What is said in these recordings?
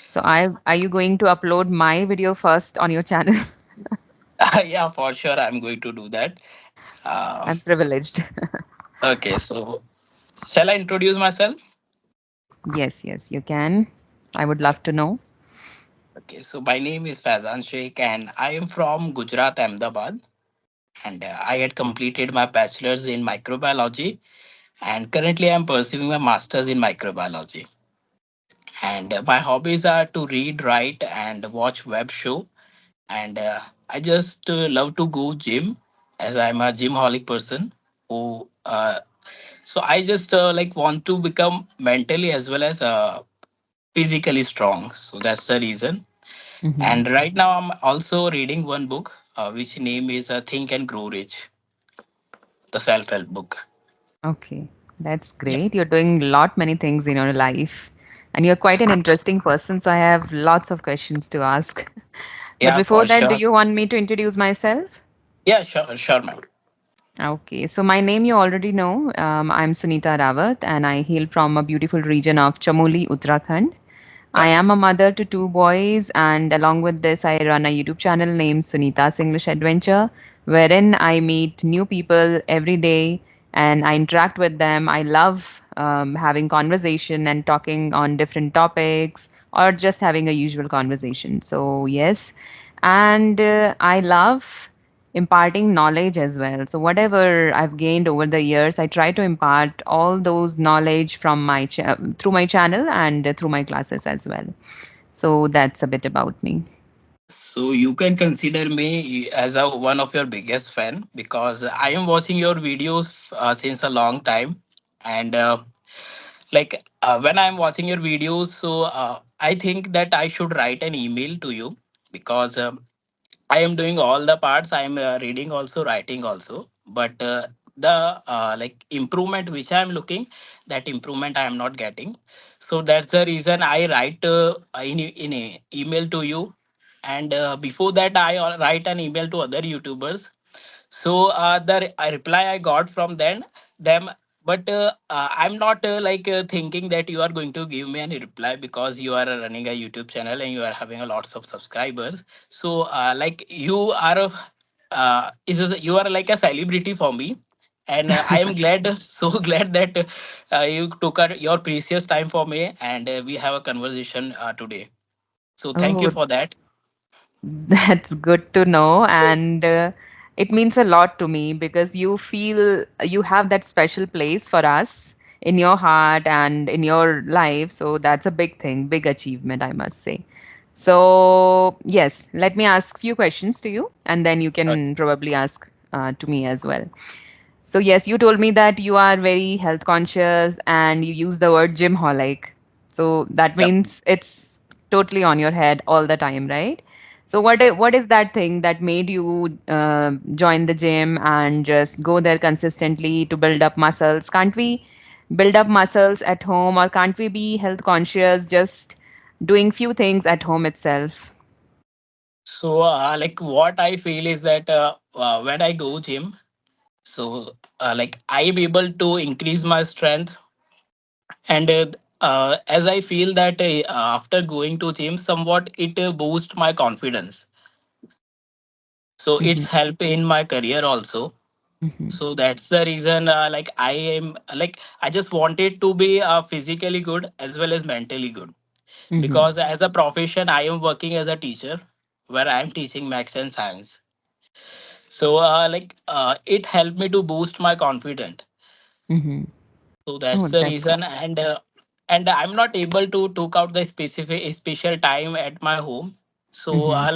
So I are you going to upload my video first on your channel? Yeah, for sure, I'm going to do that. Uh, I'm privileged. okay, so shall I introduce myself? Yes, yes, you can. I would love to know. Okay, so my name is Faizan Sheikh, and I am from Gujrat, Ahmedabad. And I had completed my bachelor's in microbiology, and currently I'm pursuing my master's in microbiology. And my hobbies are to read, write, and watch web show. And I just love to go gym, as I'm a gymholic person. Who so I just like want to become mentally as well as physically strong. So that's the reason. Hmm. And right now I'm also reading one book, which name is Think and Grow Rich, the self-help book. Okay, that's Yeah. great. You're doing a lot many things in your life, and you're quite an interesting person. So I have lots of questions to ask. But Yeah, before for that, do sure. you want me to introduce myself? Yeah, sure, sure, man. Okay, so my name you already know. I'm Sunita Rawat, and I hail from a beautiful region of Chamoli, Uttarakhand. I Yeah. am a mother to two boys, and along with this, I run a YouTube channel named Sunita's English Adventure, wherein I meet new people every day and I interact with them. I love having conversation and talking on different topics or just having a usual conversation. So, yes, and I love imparting knowledge as well. So whatever I've gained over the years, I try to impart all those knowledge from through my channel and through my classes as well. So that's a bit about me. So you can consider me as a one of your biggest fan because I am watching your videos since a long time, and when I'm watching your videos, so I think that I should write an email to you because I am doing all the parts. I am reading also, writing also. But the like improvement which I am looking, that improvement I am not getting. So that's the reason I write in a email to you. And before that, I write an email to other YouTubers. So the reply I got from them, but I'm not thinking that you are going to give me any reply because you are running a YouTube channel and you are having a lots of subscribers. So like you are, you are like a celebrity for me, and I am glad, so glad that you took your precious time for me, and we have a conversation today. So thank you Oh, for that. that's good to know. And it means a lot to me because you feel you have that special place for us in your heart and in your life. So that's a big thing, big achievement, I must say. So, yes, let me ask few questions to you and then you can probably ask to me as well. So, yes, you told me that you are very health conscious and you use the word gymholic. So, that Yep. means it's totally on your head all the time, right? So, what is that thing that made you join the gym and just go there consistently to build up muscles? Can't we build up muscles at home, or can't we be health conscious just doing few things at home itself? So like what I feel is that when I go gym, so like I am able to increase my strength, and as I feel that after going to gym somewhat it boosts my confidence, so it's Hmm. help in my career also. Hmm. So that's the reason like I am like I just wanted to be physically good as well as mentally good, Hmm. because as a profession I am working as a teacher where I am teaching maths and science. So it helped me to boost my confidence. Hmm. So that's Oh, the that's good. reason, and I'm not able to took out the specific special time at my home. So Hmm.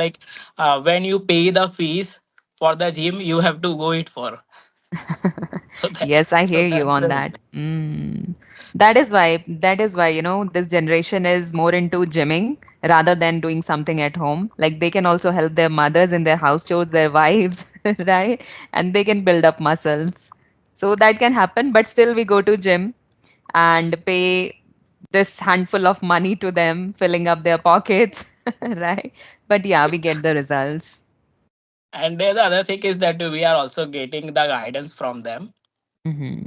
when you pay the fees for the gym, you have to go it for. So that Yes, I so hear you that's on the that. reason. That is why, this generation is more into gymming rather than doing something at home. Like they can also help their mothers in their house chores, their wives, right? And they can build up muscles. So that can happen, but still we go to gym and pay this handful of money to them, filling up their pockets, right? But yeah, we get the results. And the other thing is that we are also getting the guidance from them. Hmm.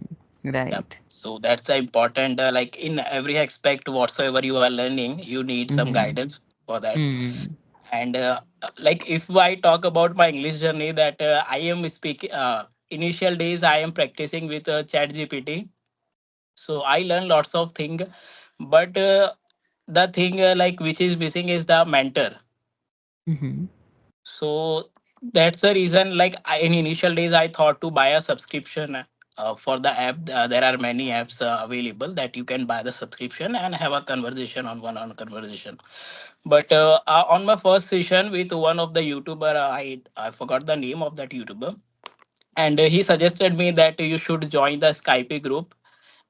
Yeah. Right. So that's the important, like in every aspect, whatsoever you are learning, you need some Mm-hmm. guidance for that. Hmm. And like if I talk about my English journey, that I am speaking, initial days, I am practicing with Chat GPT. So I learn lots of things, but the thing like which is missing is the mentor. Mm-hmm. So that's the reason. Like in initial days, I thought to buy a subscription for the app. There are many apps available that you can buy the subscription and have a conversation on one-on conversation. But on my first session with one of the YouTuber, I forgot the name of that YouTuber, and he suggested me that you should join the Skype group.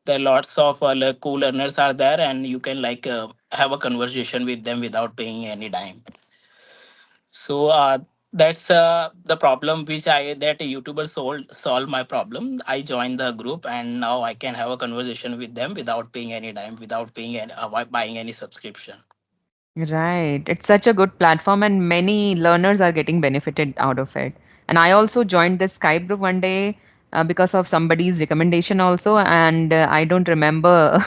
There are lots of like, cool learners are there, and you can like have a conversation with them without paying any dime. So that's the problem which I that YouTuber solve my problem. I joined the group and now I can have a conversation with them without paying any dime, without paying any, buying any subscription. Right. It's such a good platform, and many learners are getting benefited out of it. And I also joined this Skype group one day because of somebody's recommendation, also. And I don't remember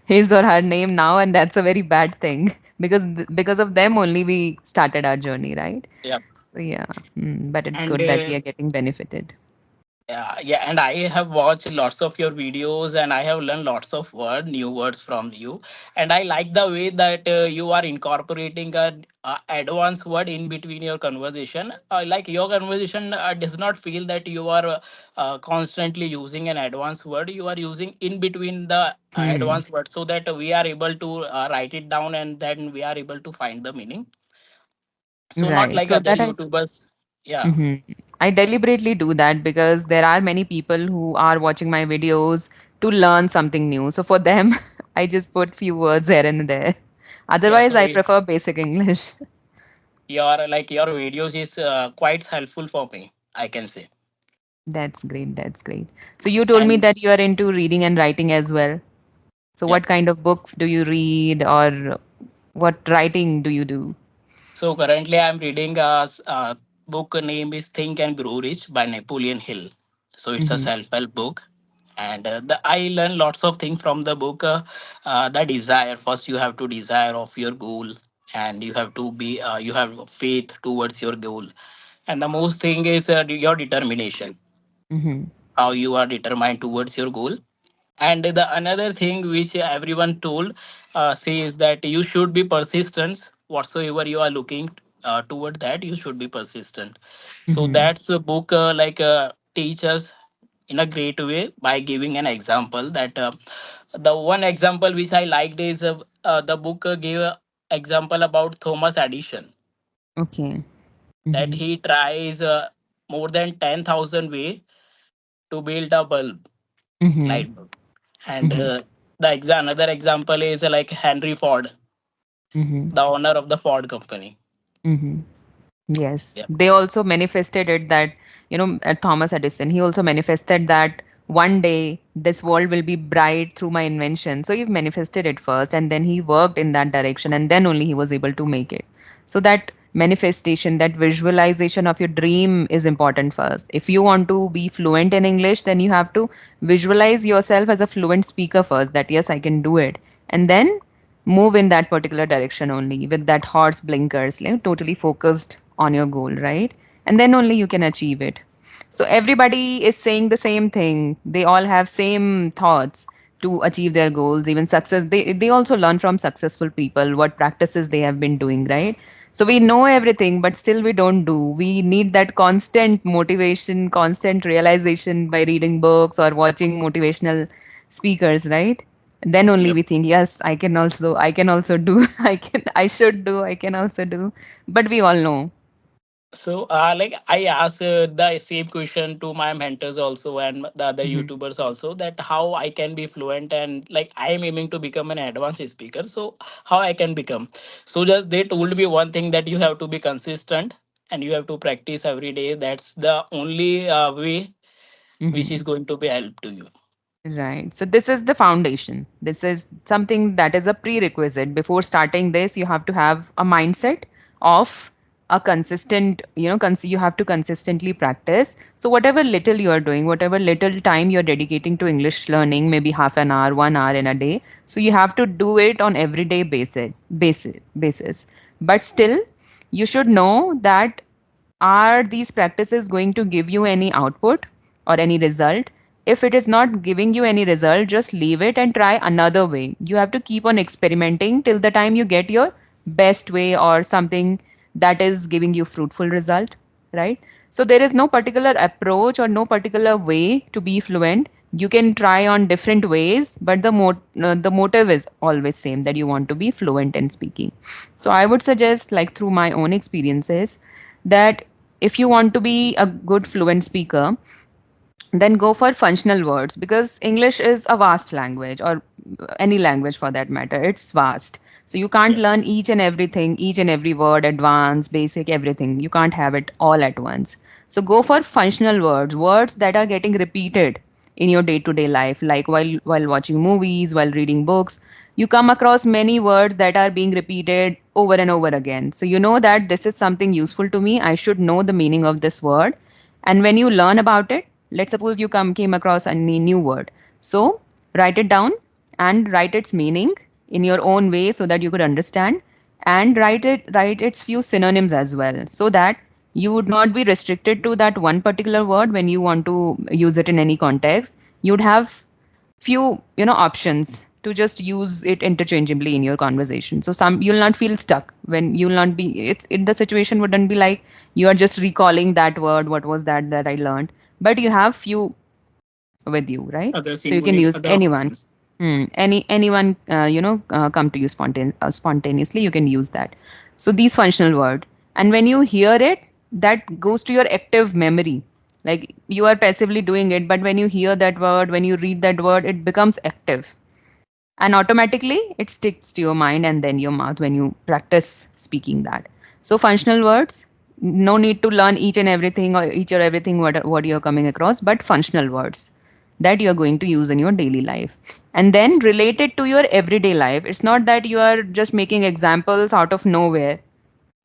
his or her name now. And that's a very bad thing because because of them only we started our journey, right? Yeah. So, yeah. But it's And good that we are getting benefited. yeah, yeah, and I have watched lots of your videos, and I have learned lots of new words from you. And I like the way that you are incorporating a advanced word in between your conversation. Like your conversation does not feel that you are constantly using an advanced word. You are using in between the Hmm. advanced word so that we are able to write it down and then we are able to find the meaning. So not Right. like So other that I YouTubers. Yeah. hmm I deliberately do that because there are many people who are watching my videos to learn something new. So for them, I just put few words here and there. Yeah. Otherwise, So I prefer basic English. your videos is quite helpful for me, I can say. That's great. That's great. So you told me And that you are into reading and writing as well. So yeah, what kind of books do you read, or what writing do you do? so currently I'm reading a book name is Think and Grow Rich by Napoleon Hill. So it's a Mm-hmm. self-help book, and I learn lots of things from the book. The desire, first you have to desire of your goal, and you have to be you have faith towards your goal, and the most thing is your determination, Mm-hmm. how you are determined towards your goal. And the another thing which everyone told says that you should be persistent whatsoever you are looking toward, that you should be persistent. So Mm-hmm. that's a book teach us in a great way by giving an example that the one example which I liked is the book gave a example about Thomas Edison, Okay. that Mm-hmm. he tries more than 10,000 way to build a bulb, Mm-hmm. light bulb. And Mm-hmm. another example is like Henry Ford, Mm-hmm. the owner of the Ford company. Mm-hmm. Yes, Yeah. they also manifested it that, Thomas Edison, he also manifested that one day this world will be bright through my invention. So he manifested it first and then he worked in that direction and then only he was able to make it. So that manifestation, that visualization of your dream is important first. If you want to be fluent in English, then you have to visualize yourself as a fluent speaker first, that yes, I can do it. And then move in that particular direction only with that horse blinkers, totally focused on your goal, right? And then only you can achieve it. So everybody is saying the same thing, they all have same thoughts to achieve their goals, even success. They also learn from successful people what practices they have been doing, right? So we know everything but still we don't do. We need that constant motivation, constant realization by reading books or watching motivational speakers, right? Then only Yep. we think, yes, I can also do, I can also do. But we all know. So, like I asked the same question to my mentors also and the other Hmm. YouTubers also, that how I can be fluent, and like I am aiming to become an advanced speaker. So, how I can become? So, just they told me one thing, that you have to be consistent and you have to practice every day. That's the only way which is Hmm. going to be help to you. Right. So this is the foundation. This is something that is a prerequisite. Before starting this, you have to have a mindset of a consistent, you have to consistently practice. So whatever little you are doing, whatever little time you're dedicating to English learning, maybe half an hour, 1 hour in a day, so you have to do it on everyday basis. But still, you should know that, are these practices going to give you any output or any result? If it is not giving you any result, just leave it and try another way. You have to keep on experimenting till the time you get your best way or something that is giving you fruitful result, right? So there is no particular approach or no particular way to be fluent. You can try on different ways, but the motive is always same, that you want to be fluent in speaking. So I would suggest, like through my own experiences, that if you want to be a good fluent speaker, then go for functional words, because English is a vast language, or any language for that matter. It's vast. So you can't Yeah. learn each and everything, each and every word, advanced, basic, everything. You can't have it all at once. So go for functional words, words that are getting repeated in your day to day life, like while watching movies, while reading books. You come across many words that are being repeated over and over again. So you know that this is something useful to me. I should know the meaning of this word. And when you learn about it, let's suppose you came across a new word. So write it down and write its meaning in your own way so that you could understand, and write its few synonyms as well, so that you would not be restricted to that one particular word when you want to use it in any context. You'd have few, options to just use it interchangeably in your conversation. So some, you'll not feel stuck, when you'll not be, the situation wouldn't be like you are just recalling that word, what was that I learned, but you have few with you, right? Other So you can singular, use other anyone. options. Anyone, come to you spontaneously, you can use that. So these functional word, and when you hear it, that goes to your active memory. Like you are passively doing it, but when you hear that word, when you read that word, it becomes active, and automatically it sticks to your mind and then your mouth when you practice speaking that. So functional words, no need to learn each and everything, or each or everything what you're coming across, but functional words that you're going to use in your daily life, and then relate it to your everyday life. It's not that you are just making examples out of nowhere,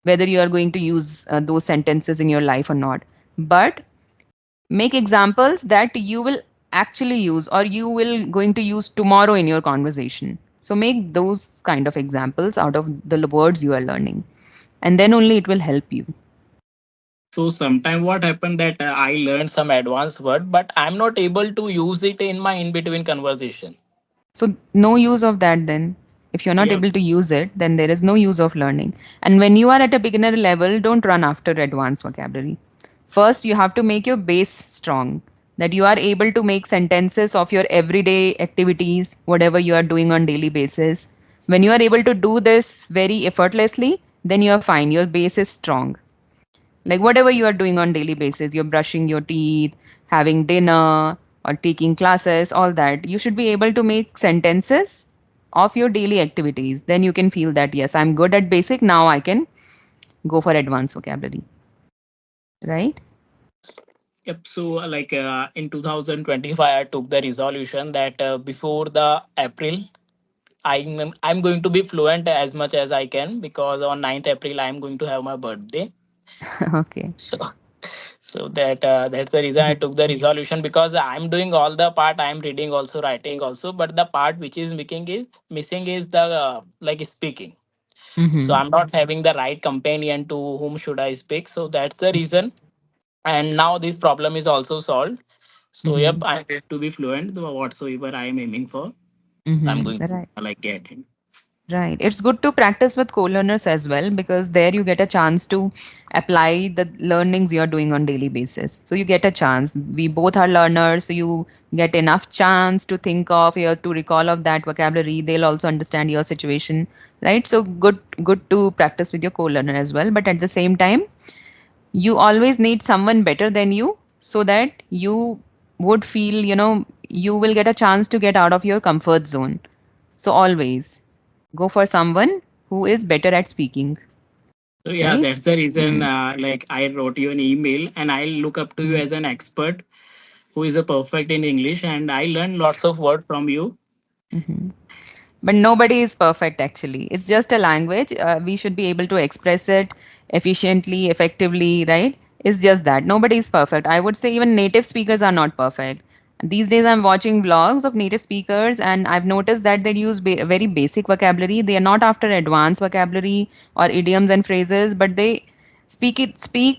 whether you are going to use those sentences in your life or not, but make examples that you will actually use, or you will going to use tomorrow in your conversation. So make those kind of examples out of the words you are learning, and then only it will help you. So sometime what happened that I learned some advanced word, but I'm not able to use it in my in between conversation. So no use of that then. If you're not Yeah. able to use it, then there is no use of learning. And when you are at a beginner level, don't run after advanced vocabulary. First, you have to make your base strong, that you are able to make sentences of your everyday activities, whatever you are doing on daily basis. When you are able to do this very effortlessly, then you are fine. Your base is strong. Like whatever you are doing on daily basis, you're brushing your teeth, having dinner, or taking classes, all that, you should be able to make sentences of your daily activities. Then you can feel that, yes, I'm good at basic, now I can go for advanced vocabulary, right? Yep. So, in 2025, I took the resolution that before the April, I'm going to be fluent as much as I can, because on 9th April I'm going to have my birthday. Okay. So, that's the reason I took the resolution, because I'm doing all the part. I'm reading also, writing also, but the part which is missing is the like speaking. So Mm-hmm. I'm not having the right companion to whom should I speak. So that's the reason. And now this problem is also solved. So yep, Mm-hmm. I'm going to be fluent whatsoever I am aiming for. I'm Mm-hmm. going to Right. like get it. Right. It's good to practice with co-learners as well, because there you get a chance to apply the learnings you're doing on daily basis. So you get a chance. We both are learners, so you get enough chance to think of, your to recall of that vocabulary. They'll also understand your situation, right? So good to practice with your co-learner as well. But at the same time, you always need someone better than you, so that you would feel, you will get a chance to get out of your comfort zone. So always go for someone who is better at speaking, So yeah, right? that's the reason. Mm, Like I wrote you an email, and I look up to you mm, as an expert who is a perfect in English, and I learned lots of word from you. mhm. But nobody is perfect actually. It's just a language. We should be able to express it efficiently, effectively, right? It's just that nobody is perfect. I would say even native speakers are not perfect. These days, I'm watching vlogs of native speakers, and I've noticed that they use very basic vocabulary. They are not after advanced vocabulary or idioms and phrases, but they speak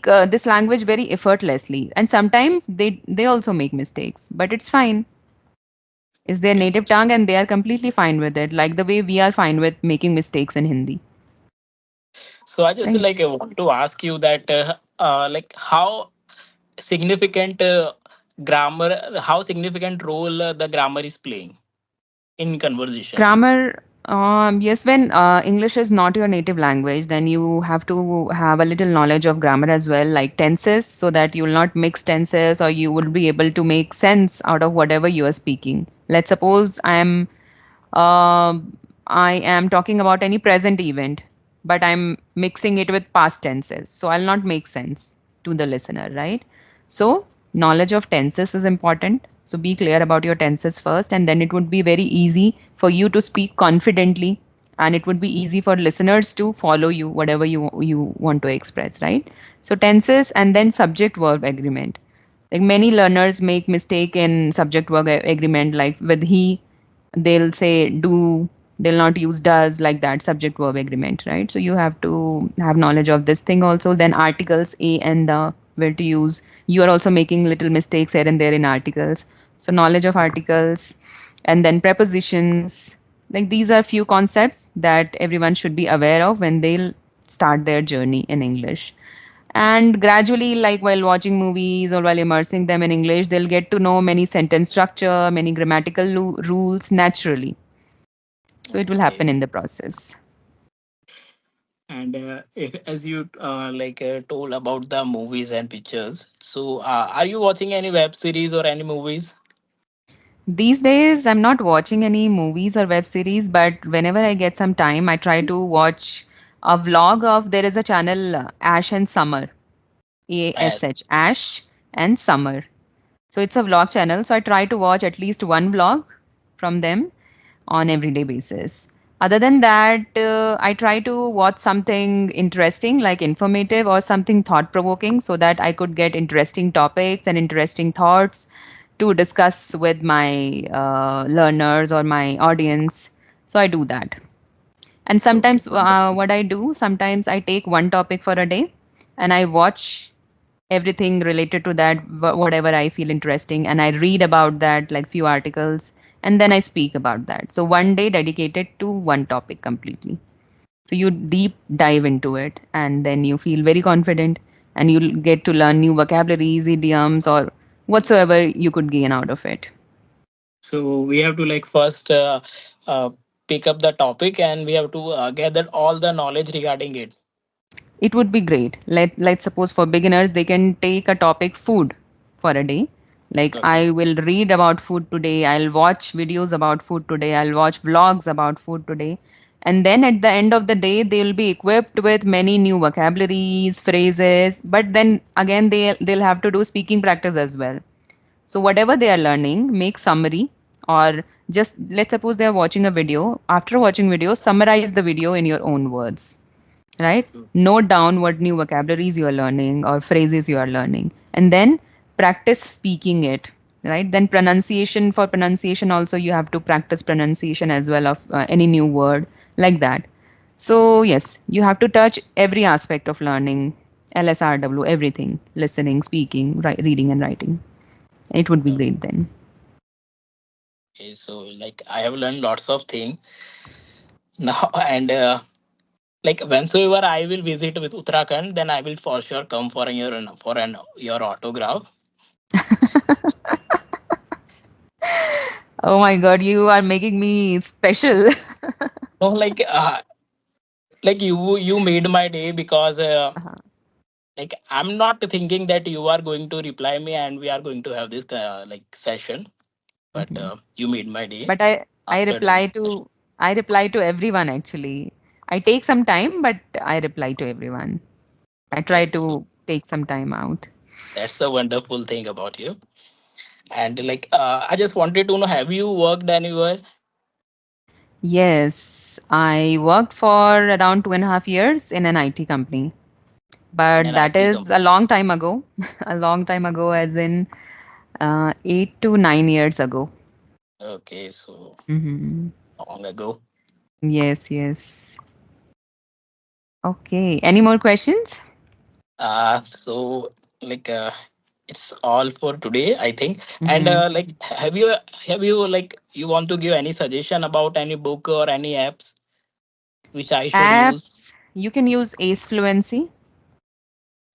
this language very effortlessly. And sometimes they also make mistakes, but it's fine. It's their Okay. native tongue, and they are completely fine with it, like the way we are fine with making mistakes in Hindi, So I just right? like want to ask you that like how significant grammar, how significant role the grammar is playing in conversation. Grammar, yes, when English is not your native language, then you have to have a little knowledge of grammar as well, like tenses, so that you will not mix tenses or you will be able to make sense out of whatever you are speaking. Let's suppose I am talking about any present event, but I'm mixing it with past tenses. So I'll not make sense to the listener, right? So, knowledge of tenses is important. So, be clear about your tenses first, and then it would be very easy for you to speak confidently, and it would be easy for listeners to follow you, whatever you want to express, right? So, tenses and then subject verb agreement. Like many learners make mistake in subject verb agreement, like with he, they'll say do, they'll not use does, like that subject verb agreement, right? So you have to have knowledge of this thing also. Then articles a and the, where to use. You are also making little mistakes here and there in articles, so knowledge of articles. And then prepositions, like these are few concepts that everyone should be aware of when they'll start their journey in English. And gradually, like while watching movies or while immersing them in English, they'll get to know many sentence structure, many grammatical rules naturally. So it will happen Okay. in the process. And if, as you told about the movies and pictures, so are you watching any web series or any movies? These days, I'm not watching any movies or web series, but whenever I get some time, I try to watch a vlog of, there is a channel, Ash and Summer, Yes. ASH, Ash and Summer. So it's a vlog channel. So I try to watch at least one vlog from them on everyday basis. Other than that, I try to watch something interesting, like informative or something thought provoking, so that I could get interesting topics and interesting thoughts to discuss with my learners or my audience. So I do that. And Okay. sometimes, what I do, sometimes I take one topic for a day and I watch everything related to that, whatever I feel interesting, and I read about that, like few articles, and then I speak about that. So one day dedicated to one topic completely. So you deep dive into it, and then you feel very confident, and you'll get to learn new vocabularies, idioms, or whatsoever you could gain out of it. So we have to like first uh, pick up the topic and we have to gather all the knowledge regarding it. It would be great. Let's suppose for beginners they can take a topic food for a day. Like Okay. I will read about food today, I'll watch videos about food today, I'll watch vlogs about food today. And then at the end of the day they'll be equipped with many new vocabularies, phrases, but then again they'll have to do speaking practice as well. So whatever they are learning, make summary, or just let's suppose they are watching a video. After watching video, summarize the video in your own words, right? Note down what new vocabularies you are learning or phrases you are learning, and then practice speaking it, right? Then pronunciation, for pronunciation also you have to practice pronunciation as well of any new word, like that. So yes, you have to touch every aspect of learning, LSRW, everything: listening, speaking, reading and writing. It would be great then. Okay. So like I have learned lots of things now, and like whensoever I will visit with Uttarakhand, then I will for sure come for an your autograph. Oh my god, you are making me special. No, like you made my day because like I'm not thinking that you are going to reply me and we are going to have this like session, but Mhm. you made my day But I after doing reply the session. to I reply to everyone actually. I take some time, but I reply to everyone. I try Okay, so to take some time out. that's the wonderful thing about you. And like I just wanted to know, have you worked anywhere? Yes, I worked for around 2.5 years in an IT company. in but an that IT is a company. long time ago. A long time ago, as in 8 to 9 years ago. Okay, so Hmm. long ago. Yes, yes. Okay. Any more questions? So like it's all for today, I think. And Hmm. like, have you like you want to give any suggestion about any book or any apps which I should use? Apps, you can use Ace Fluency.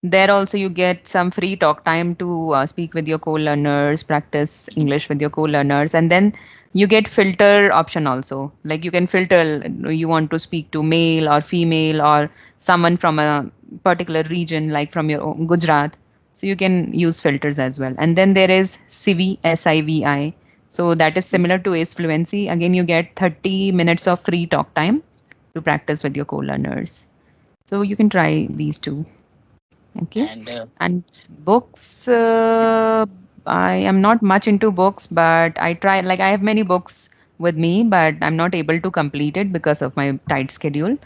There also you get some free talk time to speak with your co-learners, practice English with your co-learners, and then you get filter option also. Like you can filter, you want to speak to male or female or someone from a particular region, like from your own Gujarat. So you can use filters as well. And then there is Civi, SIVI. So that is similar to Ace Fluency. Again, you get 30 minutes of free talk time to practice with your co-learners. So you can try these two. Okay. And And books, I am not much into books, but I try, like, I have many books with me, but I'm not able to complete it because of my tight schedule.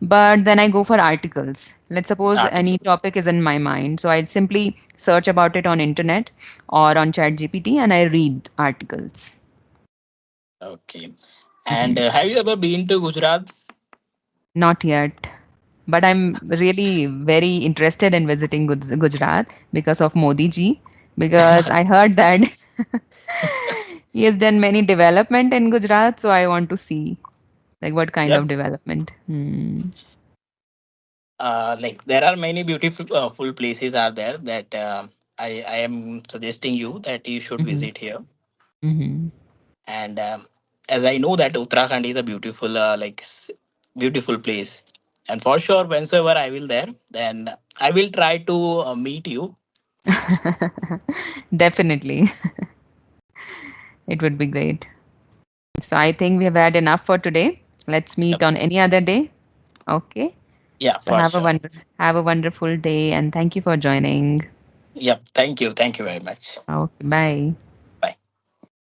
But then I go for articles. Let's suppose any articles. topic is in my mind. So I simply search about it on internet or on ChatGPT and I read articles. Okay. And Mhm. have you ever been to Gujarat? Not yet. But I'm really very interested in visiting Gujarat because of Modi ji. Because I heard that he has done many development in Gujarat, so I want to see like what kind Yep. of development. Hmm. Like there are many beautiful full places are there that I am suggesting you that you should Hmm. visit here. Hmm. And as I know that Uttarakhand is a beautiful beautiful place, and for sure whensoever I will there, then I will try to meet you. Definitely, it would be great. So I think we have had enough for today. Let's meet Yep. on any other day. Okay. Yeah, So for sure. have a wonderful day and thank you for joining. Yep, thank you very much. Okay, bye.